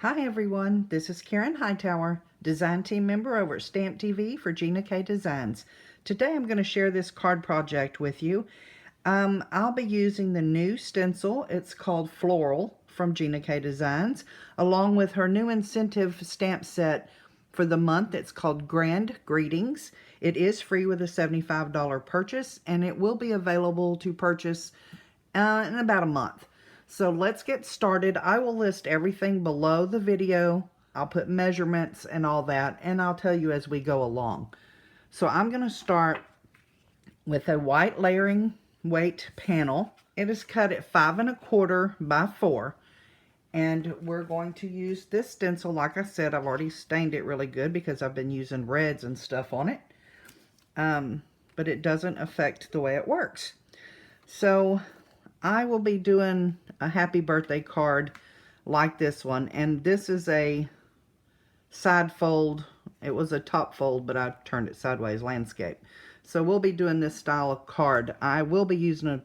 Hi everyone, this is Karen Hightower, design team member over at Stamp TV for Gina K Designs. Today I'm going to share this card project with you. I'll be using the new stencil. It's called Floral from Gina K Designs, along with her new incentive stamp set for the month. It's called Grand Greetings. It is free with a $75 purchase, and it will be available to purchase in about a month. So let's get started. I will list everything below the video. I'll put measurements and all that, and I'll tell you as we go along. So I'm going to start with a white layering weight panel. It is cut at 5 1/4 by 4. And we're going to use this stencil. Like I said, I've already stained it really good because I've been using reds and stuff on it. But it doesn't affect the way it works. So I will be doing a happy birthday card like this one, and this is a side fold. It was a top fold, but I turned it sideways, landscape. So we'll be doing this style of card. I will be using a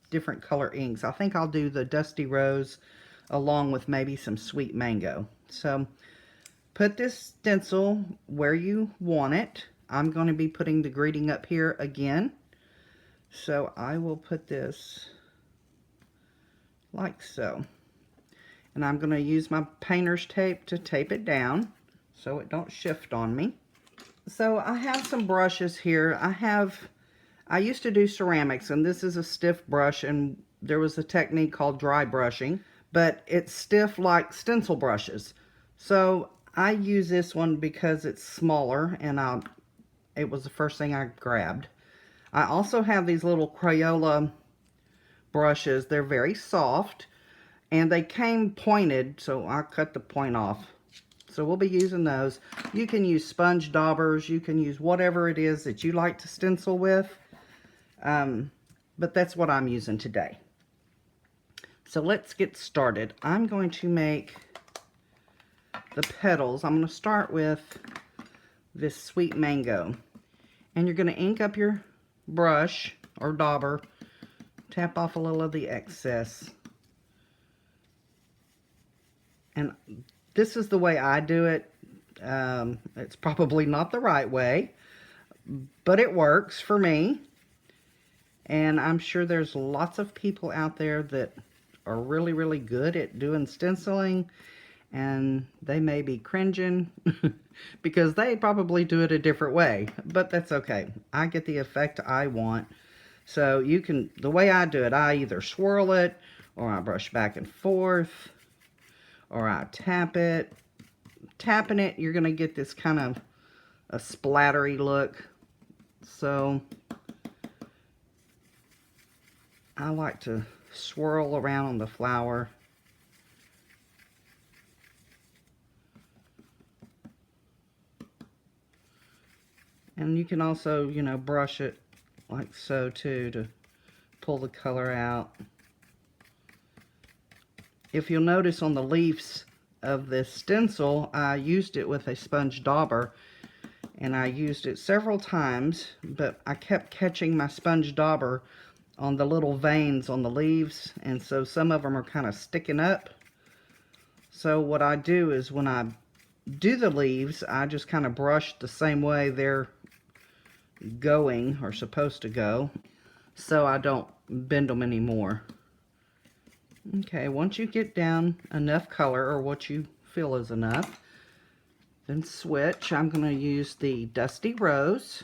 different color inks. I think I'll do the Dusty Rose along with maybe some Sweet Mango. So put this stencil where you want it. I'm going to be putting the greeting up here again. So I will put this like so. And I'm going to use my painter's tape to tape it down so it don't shift on me. So I have some brushes here. I used to do ceramics, and this is a stiff brush, and there was a technique called dry brushing, but it's stiff like stencil brushes. So I use this one because it's smaller, and it was the first thing I grabbed. I also have these little Crayola brushes. They're very soft, and they came pointed, so I cut the point off. So we'll be using those. You can use sponge daubers. You can use whatever it is that you like to stencil with. But that's what I'm using today. So let's get started. I'm going to make the petals. I'm going to start with this Sweet Mango. And you're going to ink up your brush or dauber. Tap off a little of the excess. And this is the way I do it. It's probably not the right way, but it works for me. And I'm sure there's lots of people out there that are really, really good at doing stenciling, and they may be cringing because they probably do it a different way, but that's okay. I get the effect I want. So you can, the way I do it, I either swirl it, or I brush back and forth, or I tap it. Tapping it, you're going to get this kind of a splattery look. So I like to swirl around on the flower. And you can also, you know, brush it like so too to pull the color out. If you'll notice on the leaves of this stencil, I used it with a sponge dauber, and I used it several times, but I kept catching my sponge dauber on the little veins on the leaves, and so some of them are kind of sticking up. So what I do is when I do the leaves, I just kind of brush the same way they're going or supposed to go, so I don't bend them anymore. Okay, once you get down enough color, or what you feel is enough, then switch. I'm going to use the Dusty Rose.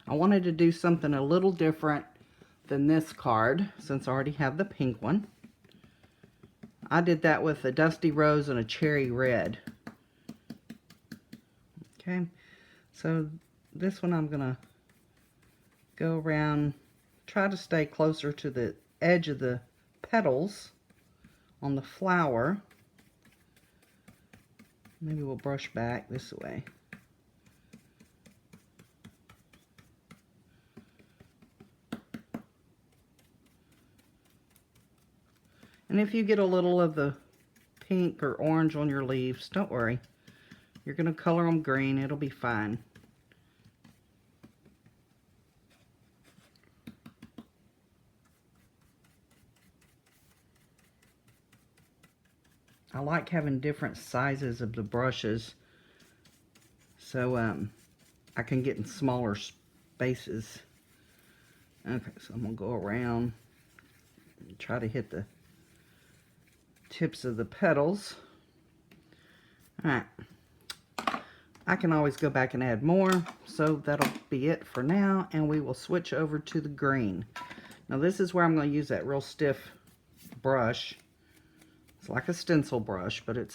I wanted to do something a little different than this card, since I already have the pink one. I did that with a Dusty Rose and a Cherry Red. Okay, so this one I'm going to go around, try to stay closer to the edge of the petals on the flower. Maybe we'll brush back this way. And if you get a little of the pink or orange on your leaves, don't worry. You're going to color them green. It'll be fine. I like having different sizes of the brushes so I can get in smaller spaces. Okay, so I'm going to go around and try to hit the tips of the petals. Alright, I can always go back and add more, so that'll be it for now, and we will switch over to the green. Now this is where I'm going to use that real stiff brush. It's like a stencil brush, but it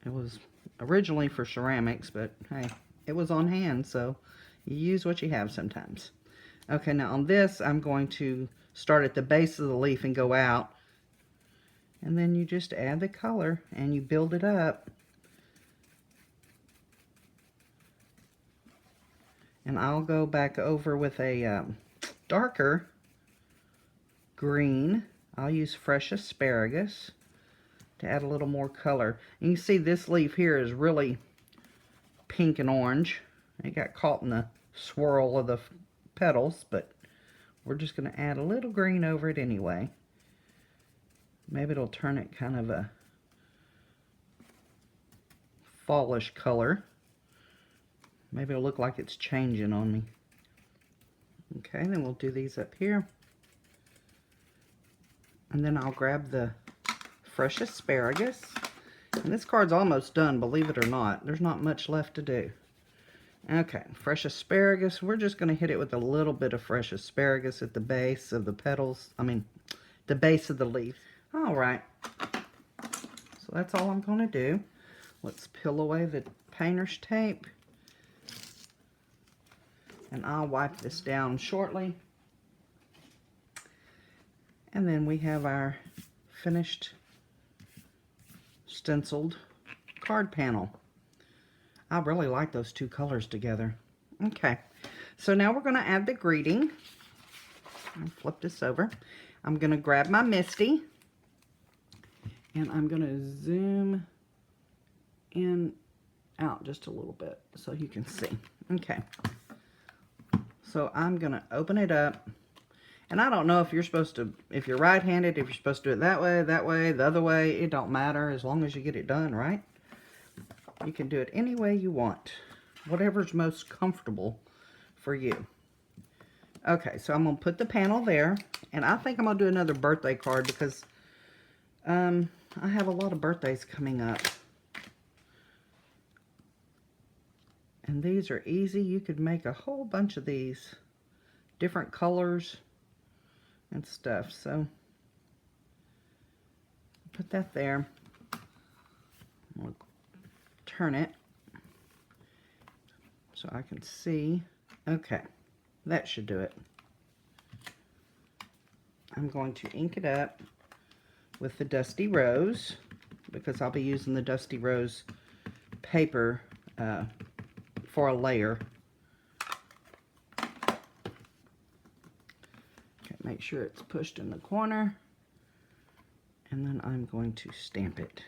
was originally for ceramics, but hey, it was on hand, so you use what you have sometimes. Okay, now on this, I'm going to start at the base of the leaf and go out. And then you just add the color and you build it up. And I'll go back over with a darker green. I'll use fresh asparagus to add a little more color. And you see this leaf here is really pink and orange. It got caught in the swirl of the petals, but we're just going to add a little green over it anyway. Maybe it'll turn it kind of a fallish color. Maybe it'll look like it's changing on me. Okay, then we'll do these up here. And then I'll grab the fresh asparagus. And this card's almost done, believe it or not. There's not much left to do. Okay, fresh asparagus. We're just going to hit it with a little bit of fresh asparagus at the base of the petals. I mean, the base of the leaf. All right. So that's all I'm going to do. Let's peel away the painter's tape. And I'll wipe this down shortly. And then we have our finished stenciled card panel. I really like those two colors together. Okay, so now we're going to add the greeting. I'll flip this over. I'm going to grab my Misty and I'm going to zoom in out just a little bit so you can see. Okay, so I'm going to open it up. And I don't know if you're supposed to, if you're right-handed, if you're supposed to do it that way, the other way. It don't matter as long as you get it done, right? You can do it any way you want. Whatever's most comfortable for you. Okay, so I'm going to put the panel there. And I think I'm going to do another birthday card because I have a lot of birthdays coming up. And these are easy. You could make a whole bunch of these. Different colors and stuff. So put that there. We'll turn it so I can see. Okay, that should do it. I'm going to ink it up with the Dusty Rose because I'll be using the Dusty Rose paper for a layer. Make sure it's pushed in the corner, and then I'm going to stamp it.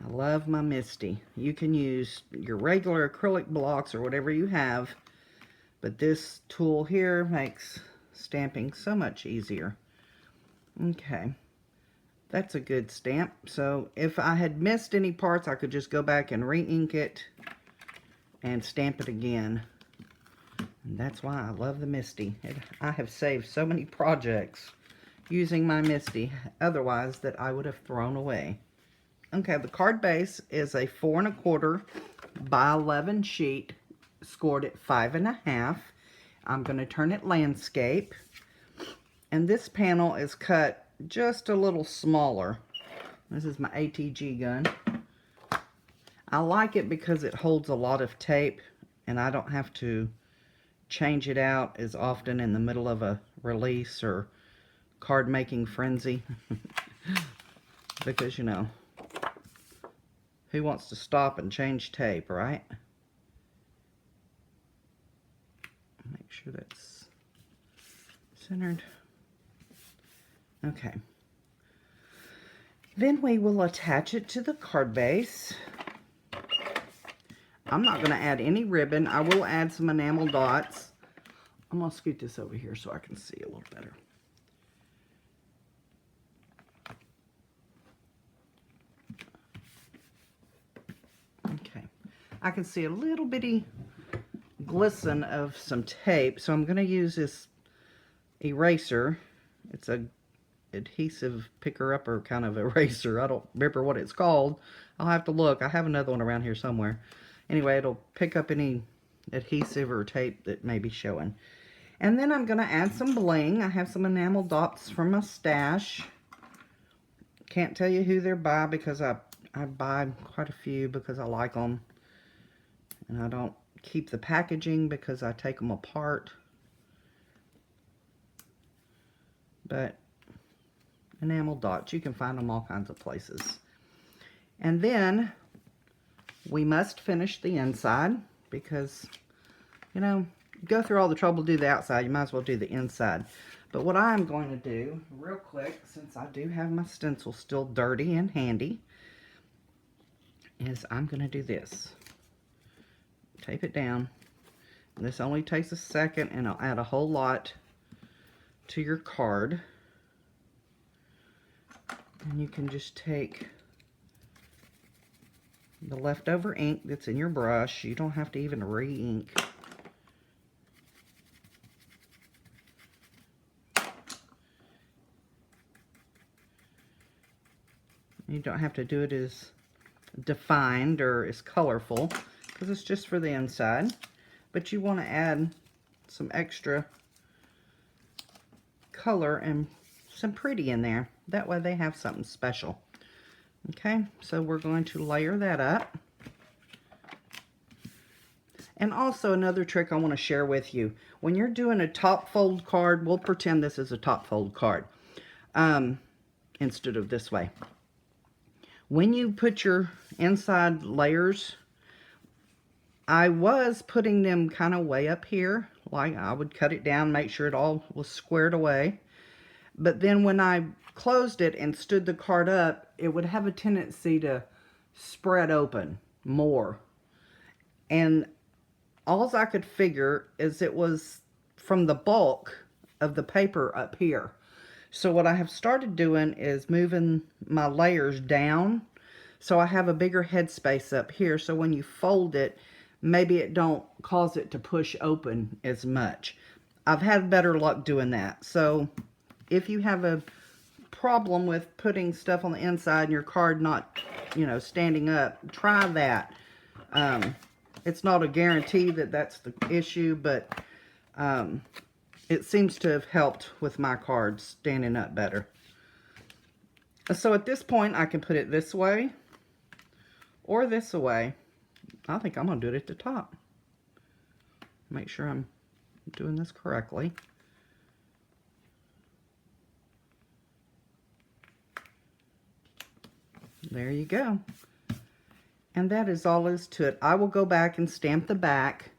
I love my Misty. You can use your regular acrylic blocks or whatever you have, but this tool here makes stamping so much easier. Okay, that's a good stamp. So if I had missed any parts, I could just go back and re-ink it and stamp it again. And that's why I love the Misty. I have saved so many projects using my Misty, otherwise that I would have thrown away. Okay, the card base is a 4 1/4 by 11 sheet, scored at 5 1/2. I'm going to turn it landscape. And this panel is cut just a little smaller. This is my ATG gun. I like it because it holds a lot of tape and I don't have to change it out as often in the middle of a release or card making frenzy. Because, you know, who wants to stop and change tape, right? Make sure that's centered. Okay. Then we will attach it to the card base. I'm not going to add any ribbon. I will add some enamel dots. I'm going to scoot this over here so I can see a little better. I can see a little bitty glisten of some tape, so I'm going to use this eraser. It's a adhesive picker-upper kind of eraser. I don't remember what it's called. I'll have to look. I have another one around here somewhere. Anyway, it'll pick up any adhesive or tape that may be showing. And then I'm going to add some bling. I have some enamel dots from my stash. Can't tell you who they're by because I buy quite a few because I like them. And I don't keep the packaging because I take them apart. But enamel dots, you can find them all kinds of places. And then we must finish the inside because, you know, you go through all the trouble to do the outside, you might as well do the inside. But what I'm going to do real quick, since I do have my stencil still dirty and handy, is I'm going to do this. Tape it down. And this only takes a second, and I'll add a whole lot to your card. And you can just take the leftover ink that's in your brush. You don't have to even re-ink. You don't have to do it as defined or as colorful because it's just for the inside. But you want to add some extra color and some pretty in there. That way they have something special. Okay, so we're going to layer that up. And also another trick I want to share with you. When you're doing a top fold card, we'll pretend this is a top fold card instead of this way. When you put your inside layers, I was putting them kind of way up here. Like I would cut it down, make sure it all was squared away. But then when I closed it and stood the card up, it would have a tendency to spread open more. And all I could figure is it was from the bulk of the paper up here. So what I have started doing is moving my layers down so I have a bigger headspace up here, so when you fold it, maybe it don't cause it to push open as much. I've had better luck doing that. So if you have a problem with putting stuff on the inside and your card not, you know, standing up, try that. It's not a guarantee that that's the issue, but it seems to have helped with my cards standing up better. So at this point, I can put it this way or this way. I think I'm going to do it at the top. Make sure I'm doing this correctly. There you go. And that is all there is to it. I will go back and stamp the back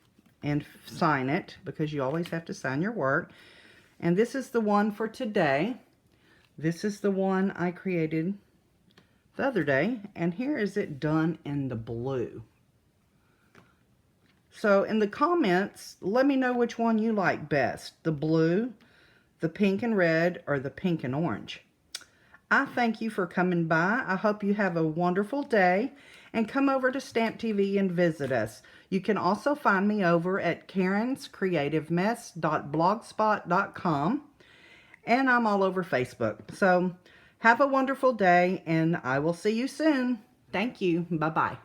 and sign it because you always have to sign your work. And this is the one for today. This is the one I created the other day. And here is it done in the blue. So in the comments, let me know which one you like best. The blue, the pink and red, or the pink and orange. I thank you for coming by. I hope you have a wonderful day. And come over to Stamp TV and visit us. You can also find me over at karenscreativemess.blogspot.com. And I'm all over Facebook. So have a wonderful day, and I will see you soon. Thank you. Bye-bye.